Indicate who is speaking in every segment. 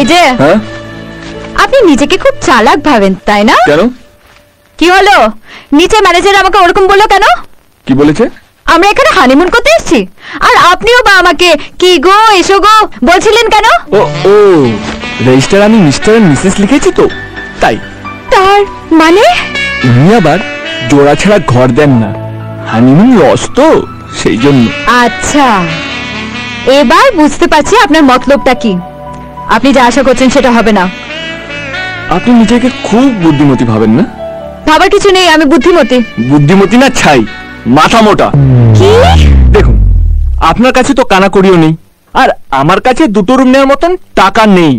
Speaker 1: এই যে আপনি নিজেকে খুব চালাক ভাবেন তাই না?
Speaker 2: কেন?
Speaker 1: কি হলো? নিচে ম্যানেজার আমাকে ওরকম বললো কেন?
Speaker 2: কি বলেছে?
Speaker 1: আমরা এখানে হানিমুন করতে এসেছি, আর আপনিও বা আমাকে কি গো এসো গো বলছিলেন কেন?
Speaker 2: ও ও রেজিস্টার আমি মিস্টার এন্ড মিসেস লিখেছি তো, তাই।
Speaker 1: তার মানে
Speaker 2: উনি আবার জোড়া ছাড়া ঘর দেন না, হানিমুন লস তো, সেই জন্য।
Speaker 1: আচ্ছা, এবার বুঝতে পারছি আপনার মতলবটা কি। আপনি যা আশা করছেন সেটা হবে না।
Speaker 2: আপনি নিজেকে খুব বুদ্ধিমতী ভাবেন না?
Speaker 1: ভাবার কিছু নেই, আমি বুদ্ধিমতী।
Speaker 2: বুদ্ধিমতী না ছাই, মাথা মোটা।
Speaker 1: কি?
Speaker 2: দেখুন, আপনার কাছে তো কানাকড়িও নেই, আর আমার কাছে দুটো রুম নেওয়ার মতন টাকা নেই,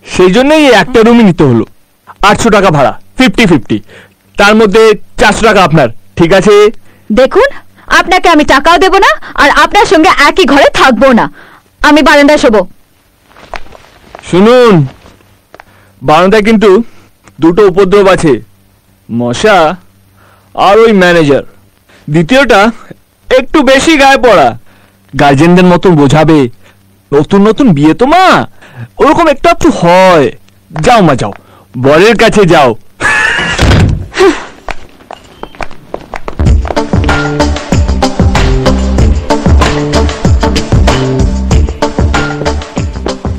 Speaker 2: সেই জন্যই এই একটা রুমই নিতে হলো। 800 টাকা ভাড়া, 50-50, তার মধ্যে 400 টাকা আপনার, ঠিক আছে?
Speaker 1: দেখুন, আপনাকে আমি টাকাও দেব না, আর আপনার সঙ্গে একই ঘরে থাকবো না। আমি বারান্দায় শোবো।
Speaker 2: শুনুন, বারান্দায় কিন্তু দুটো উপদ্রব আছে, মশা আর ওই ম্যানেজার। দ্বিতীয়টা একটু বেশি গায়ে পড়া, গার্জেনদের মতন বোঝাবে। নতুন নতুন বিয়ে তো মা, ওরকম একটু হয়। যাও মা যাও, বরের কাছে যাও।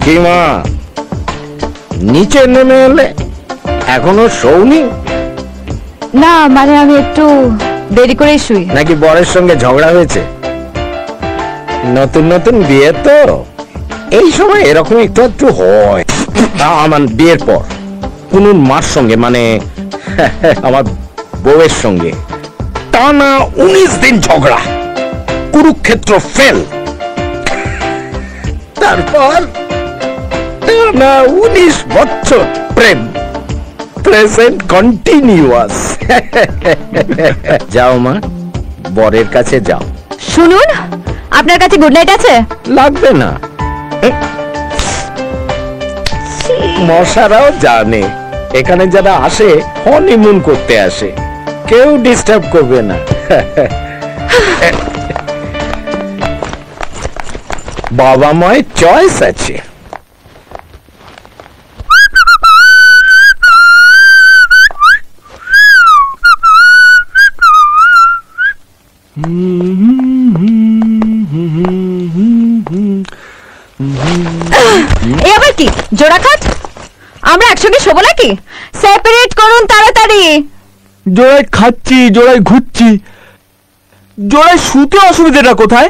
Speaker 3: কি মা, নিচে নেমে এলে? এখনো শোনি?
Speaker 1: না মানে আমি একটু দেরি করে শুই।
Speaker 3: নাকি বরের সঙ্গে ঝগড়া হয়েছে? নতুন নতুন বিয়ে তো, এই সময় এরকম একটু হয়। আমার বিয়ের পর কুনুর মার সঙ্গে, মানে আমার বউয়ের সঙ্গে টানা 19 দিন ঝগড়া, কুরুক্ষেত্র ফেল। তারপর টানা 19 বছর প্রেম, প্রেজেন্ট কন্টিনিউয়াস। যাও মা, বরের কাছে যাও।
Speaker 1: শুনুন, আপনার কাছে গুড নাইট আছে?
Speaker 3: লাগবে না, মশারাও জানে এখানে যারা আসে হনিমুন করতে আসে, কেউ ডিস্টার্ব করবে না। বাবা মায়ের চয়েস আছে।
Speaker 1: এই আবার কি জোড়া খাট? আমরা একসঙ্গে শোবো নাকি? সেপারেট করুন তাড়াতাড়ি।
Speaker 2: জোড়ায় খাচ্ছি, জোড়ায় ঘুরছি, জোড়ায় শুতে অসুবিধাটা কোথায়?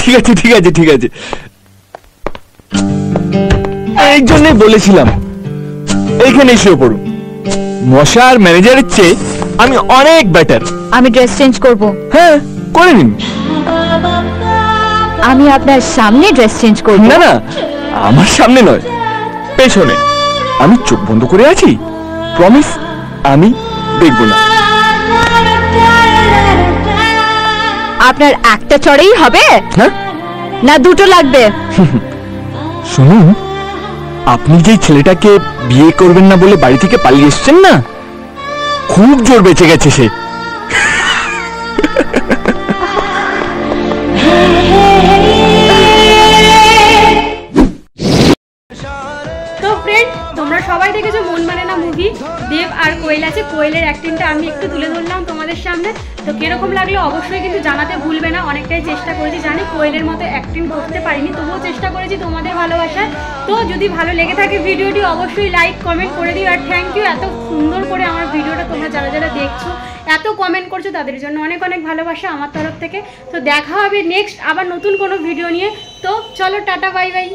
Speaker 2: ঠিক আছে ঠিক আছে ঠিক আছে, এই জন্যই বলেছিলাম এইখানে শুয়ে পড়ুন। মশা আর ম্যানেজারের চেয়ে আমি অনেক বেটার।
Speaker 1: আমি ড্রেস চেঞ্জ করব।
Speaker 2: হ্যাঁ, করে নিন।
Speaker 1: আমি আপনার সামনে ড্রেস চেঞ্জ করব।
Speaker 2: না না, আমার সামনে নয়, পেছনে। আমি চোখ বন্ধ করে আছি, প্রমিস আমি দেখব না।
Speaker 1: আপনার একটা চড়েই হবে?
Speaker 2: হ্যাঁ,
Speaker 1: না দুটো লাগবে?
Speaker 2: শুনুন, আপনি যে ছেলেটাকে বিয়ে করবেন না বলে বাড়ি থেকে পালিয়ে এসছেন না, খুব জোর বেঁচে গেছে সে।
Speaker 4: তো ফ্রেন্ড, তোমরা সবাই দেখেছো মন মানে না মুভি। দেব আর কোয়েল আছে, কোয়েলের অ্যাক্টিংটা আমি একটু তুলে ধরলাম তোমাদের সামনে। তো কিরকম লাগলো অবশ্যই কিন্তু জানাতে ভুলবে না। অনেকটাই চেষ্টা করেছি, জানি কোয়েলের মতো অ্যাক্টিং করতে পারিনি, তবুও চেষ্টা করেছি তোমাদের ভালোবাসায়। তো যদি ভালো লেগে থাকে ভিডিওটি অবশ্যই লাইক কমেন্ট করে দিও। আর থ্যাংক ইউ, এত সুন্দর করে আমার ভিডিওটা তোমরা যারা যারা দেখছো, এত কমেন্ট করছো, তাদের জন্য অনেক অনেক ভালোবাসা আমার তরফ থেকে। তো দেখা হবে নেক্সট আবার নতুন কোনো ভিডিও নিয়ে। তো চলো, টাটা, বাই বাই।